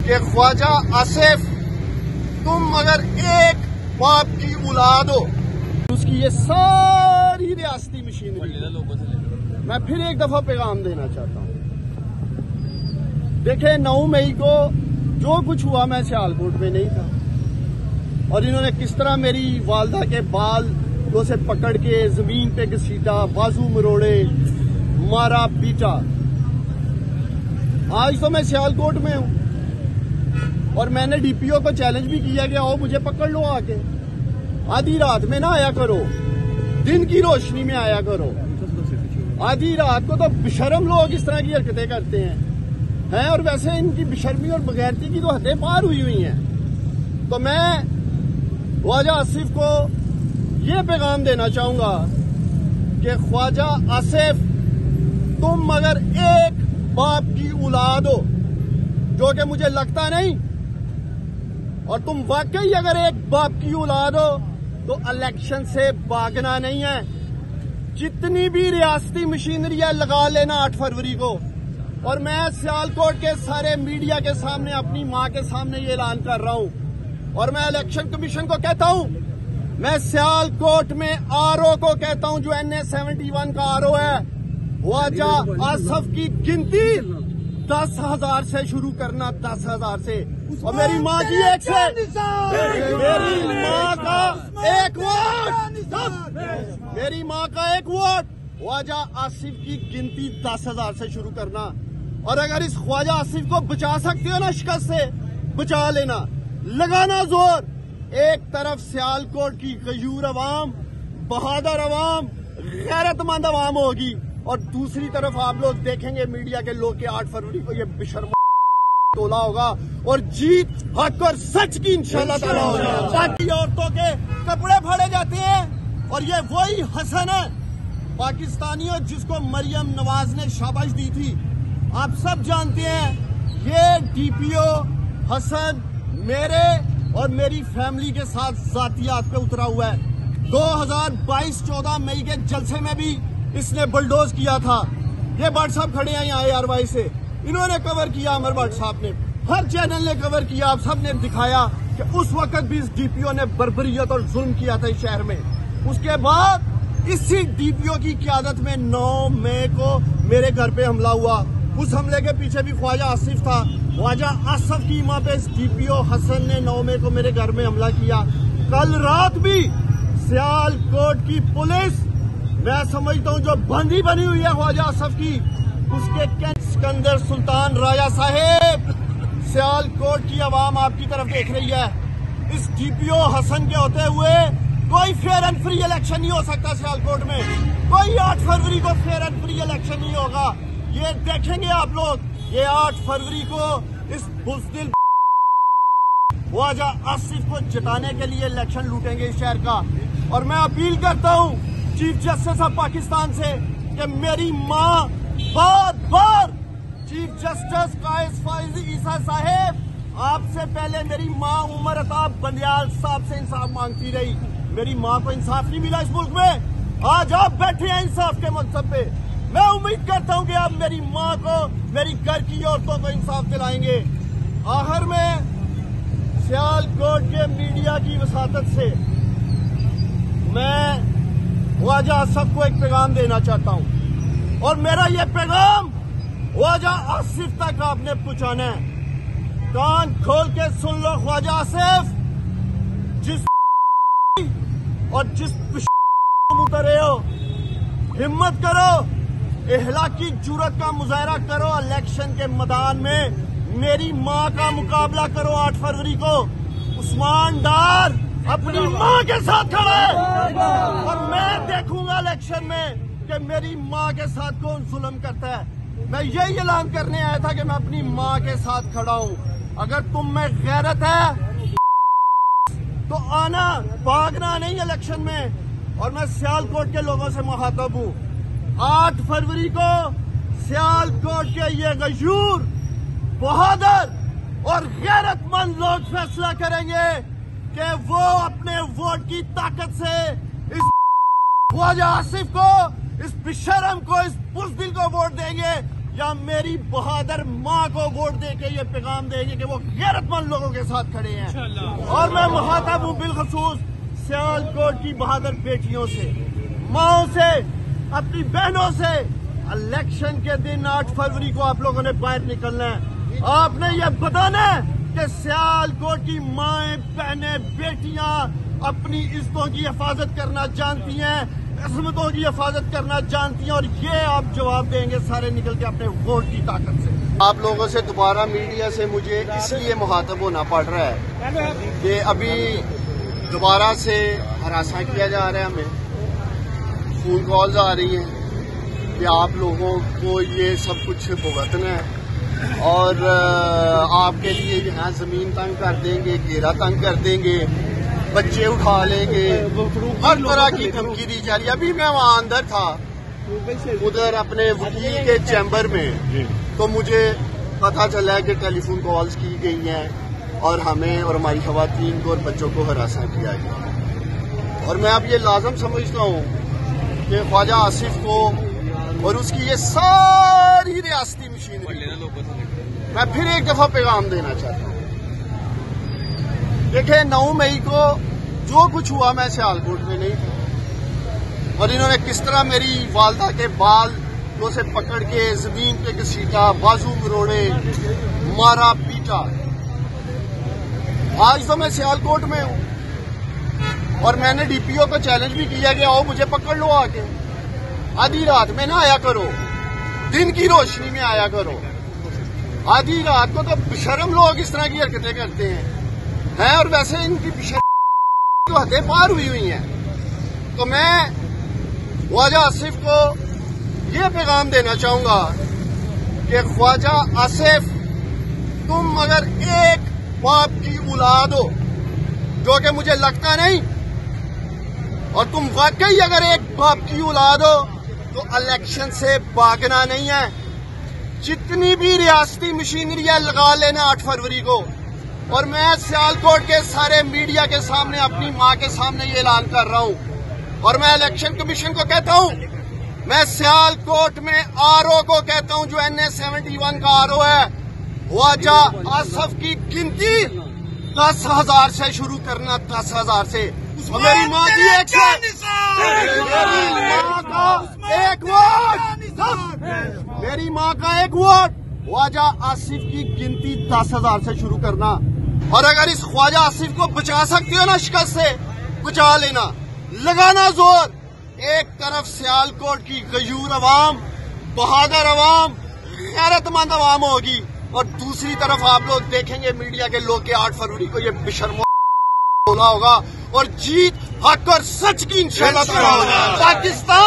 कि ख्वाजा आसिफ, तुम अगर एक बाप की औलाद हो, उसकी ये सारी रियासती मशीनरी, मैं फिर एक दफा पैगाम देना चाहता हूँ। देखे 9 मई को जो कुछ हुआ, मैं सियालकोट में नहीं था, और इन्होंने किस तरह मेरी वालदा के बाल को से पकड़ के जमीन पे घसीटा, बाजू मरोड़े, मारा पीटा। आज तो मैं सियालकोट में हूं और मैंने डीपीओ को चैलेंज भी किया कि आओ मुझे पकड़ लो आके। आधी रात में ना आया करो, दिन की रोशनी में आया करो। आधी रात को तो बेशर्म लोग इस तरह की हरकतें करते हैं और वैसे इनकी बेशर्मी और बगैरती की तो हदें पार हुई हैं। तो मैं ख्वाजा आसिफ को ये पैगाम देना चाहूंगा कि ख्वाजा आसिफ, तुम अगर एक बाप की औलाद हो, जो कि मुझे लगता नहीं, और तुम वाकई अगर एक बाप की औलाद हो तो इलेक्शन से भागना नहीं है। जितनी भी रियासती मशीनरी है लगा लेना 8 फरवरी को। और मैं सियालकोट के सारे मीडिया के सामने, अपनी मां के सामने ये ऐलान कर रहा हूं, और मैं इलेक्शन कमीशन को कहता हूं, मैं सियालकोट में आरओ को कहता हूं, जो NA 71 का आरओ है, ख्वाजा आसिफ की गिनती 10,000 से शुरू करना, 10,000 से। और मेरी माँ की एक से, मेरी माँ का एक वोट, मेरी माँ का एक वोट, ख्वाजा आसिफ की गिनती 10,000 से शुरू करना। और अगर इस ख्वाजा आसिफ को बचा सकते हो ना शिकस्त से, बचा लेना, लगाना जोर। एक तरफ सियालकोट की गयूर अवाम, बहादुर अवाम, गैरतमंद अवाम होगी, और दूसरी तरफ आप लोग देखेंगे मीडिया के लोग के 8 फरवरी को ये बेशर्म तोला होगा, और जीत हक और सच की इंशाल्लाह ताला होगी। बाकी औरतों के कपड़े फाड़े जाते हैं, और ये वही हसन है पाकिस्तानियों जिसको मरियम नवाज ने शाबाश दी थी। आप सब जानते हैं ये डीपीओ हसन मेरे और मेरी फैमिली के साथ जातियात पे उतरा हुआ है। 2022-14 मई के जलसे में भी इसने बुलडोज किया था। ये भट्ट साहब खड़े हैं यहाँ ARY से, इन्होंने कवर किया, अमर भट्ट साहब ने, हर चैनल ने कवर किया। आप सब ने दिखाया कि उस वक्त भी इस डीपीओ ने बर्बरियत और जुल्म किया था इस शहर में। उसके बाद इसी डीपीओ की क़यादत में 9 मई को मेरे घर पे हमला हुआ। उस हमले के पीछे भी ख्वाजा आसिफ था। ख्वाजा आसिफ की मां पे इस डीपीओ हसन ने 9 मई को मेरे घर में हमला किया। कल रात भी सियालकोट की पुलिस, मैं समझता हूं जो बंदी बनी हुई है ख्वाजा आसिफ की, उसके सिकंदर सुल्तान राजा साहेब, सियालकोट की आवाम आपकी तरफ देख रही है। इस डीपीओ हसन के होते हुए कोई फेयर एंड फ्री इलेक्शन नहीं हो सकता सियालकोट में। कोई 8 फरवरी को फेयर एंड फ्री इलेक्शन नहीं होगा। ये देखेंगे आप लोग, ये 8 फरवरी को इस बुज़दिल ख्वाजा आसिफ को जिताने के लिए इलेक्शन लूटेंगे इस शहर का। और मैं अपील करता हूं चीफ जस्टिस ऑफ पाकिस्तान से कि मेरी मां बार बार चीफ जस्टिस कायस फाइज ईसा साहेब, आपसे पहले मेरी मां उमर अताब बंदियाल साहब से इंसाफ मांगती रही। मेरी मां को इंसाफ नहीं मिला इस मुल्क में। आज आप बैठे हैं इंसाफ के मनसब पे। मैं उम्मीद करता हूं कि आप मेरी मां को, मेरी घर की औरतों को इंसाफ दिलाएंगे। आखिर में सियालकोट के मीडिया की वसातत से मैं ख्वाजा आसिफ को एक पैगाम देना चाहता हूं, और मेरा ये पैगाम ख्वाजा आसिफ तक आपने पहुंचाना है। कान खोल के सुन लो ख्वाजा आसिफ, जिस और जिस उतरे हो, हिम्मत करो, इहलाकी जुर्रत का मुजाहरा करो, इलेक्शन के मैदान में मेरी मां का मुकाबला करो। 8 फरवरी को उस्मान डार अपनी मां के साथ खड़ा है, और मैं देखूंगा इलेक्शन में कि मेरी मां के साथ कौन जुल्म करता है। मैं यही ऐलान करने आया था कि मैं अपनी मां के साथ खड़ा हूं। अगर तुम में गैरत है तो आना, भागना नहीं इलेक्शन में। और मैं सियालकोट के लोगों से मुखातब हूं, 8 फरवरी को सियालकोट के ये गयूर, बहादुर और गैरतमंद लोग फैसला करेंगे कि वो अपने वोट की ताकत से इस ख्वाजा आसिफ को, इस बेशरम को, इस बुज़दिल को वोट देंगे। या मेरी बहादुर माँ को वोट देके ये पैगाम देंगे कि वो गैरतमंद लोगों के साथ खड़े हैं। और मैं मुखातब हूँ बिलखसूस सियालकोट की बहादुर बेटियों से, माओ से, अपनी बहनों से। इलेक्शन के दिन 8 फरवरी को आप लोगों ने बाहर निकलना है। आपने ये बताना है कि सियालकोट की माएं, बहनें, बेटियां अपनी इज्जतों की हिफाजत करना जानती हैं, अजमतों की हिफाजत करना जानती हैं, और ये आप जवाब देंगे सारे निकल के अपने वोट की ताकत से। आप लोगों से दोबारा मीडिया से मुझे इसलिए मुखातब होना पड़ रहा है कि अभी दोबारा से हरासा किया जा रहा है, हमें फोन कॉल्स आ रही हैं कि आप लोगों को ये सब कुछ भुगतना है और आपके लिए यहाँ जमीन तंग कर देंगे, घेरा तंग कर देंगे, बच्चे उठा लेंगे, हर तरह की धमकी दी जा रही है। अभी मैं वहाँ अंदर था उधर अपने वकील के चैम्बर में, तो मुझे पता चला है कि टेलीफोन कॉल्स की गई हैं और हमें और हमारी खवातीन को और बच्चों को हरासा किया गया। और मैं अब ये लाजम समझता हूँ कि ख्वाजा आसिफ को और उसकी ये सारी रियासती मशीनरी, मैं फिर एक दफा पैगाम देना चाहता हूँ। देखिए 9 मई को जो कुछ हुआ, मैं सियालकोट में नहीं था, और इन्होंने किस तरह मेरी वालदा के बाल को से पकड़ के जमीन पे घसीटा, बाजू मरोड़े, मारा पीटा। आज तो मैं सियालकोट में हूँ और मैंने डीपीओ को चैलेंज भी किया कि आओ मुझे पकड़ लो आके, आधी रात में ना आया करो, दिन की रोशनी में आया करो। आधी रात को तो बेशर्म लोग इस तरह की हरकतें करते हैं, और वैसे इनकी बेशर्म हदें पार हुई हैं। तो मैं ख्वाजा आसिफ को ये पैगाम देना चाहूंगा कि ख्वाजा आसिफ, तुम अगर एक बाप की औलाद हो, जो कि मुझे लगता नहीं, और तुम वाकई अगर एक बाप की औलाद हो तो इलेक्शन से भागना नहीं है। जितनी भी रियासती मशीनरी है लगा लेना 8 फरवरी को। और मैं सियालकोट के सारे मीडिया के सामने, अपनी मां के सामने ये ऐलान कर रहा हूं, और मैं इलेक्शन कमीशन को कहता हूं, मैं सियालकोट में आरओ को कहता हूं, जो NS 71 का आरओ है, ख्वाजा आसिफ की गिनती 10,000 से शुरू करना, 10,000 से। मेरी माँ की एक वोट, मेरी माँ का एक वोट, ख्वाजा आसिफ की गिनती 10,000 से शुरू करना। और अगर इस ख्वाजा आसिफ को बचा सकते हो ना शिकस्त से, बचा लेना, लगाना जोर। एक तरफ सियालकोट की गयूर अवाम, बहादुर अवाम, गैरतमंद अवाम होगी, और दूसरी तरफ आप लोग देखेंगे मीडिया के लोग के 8 फरवरी को ये बेशर्मो बोला होगा, और जीत हक और सच की इंशाअल्लाह होगा। पाकिस्तान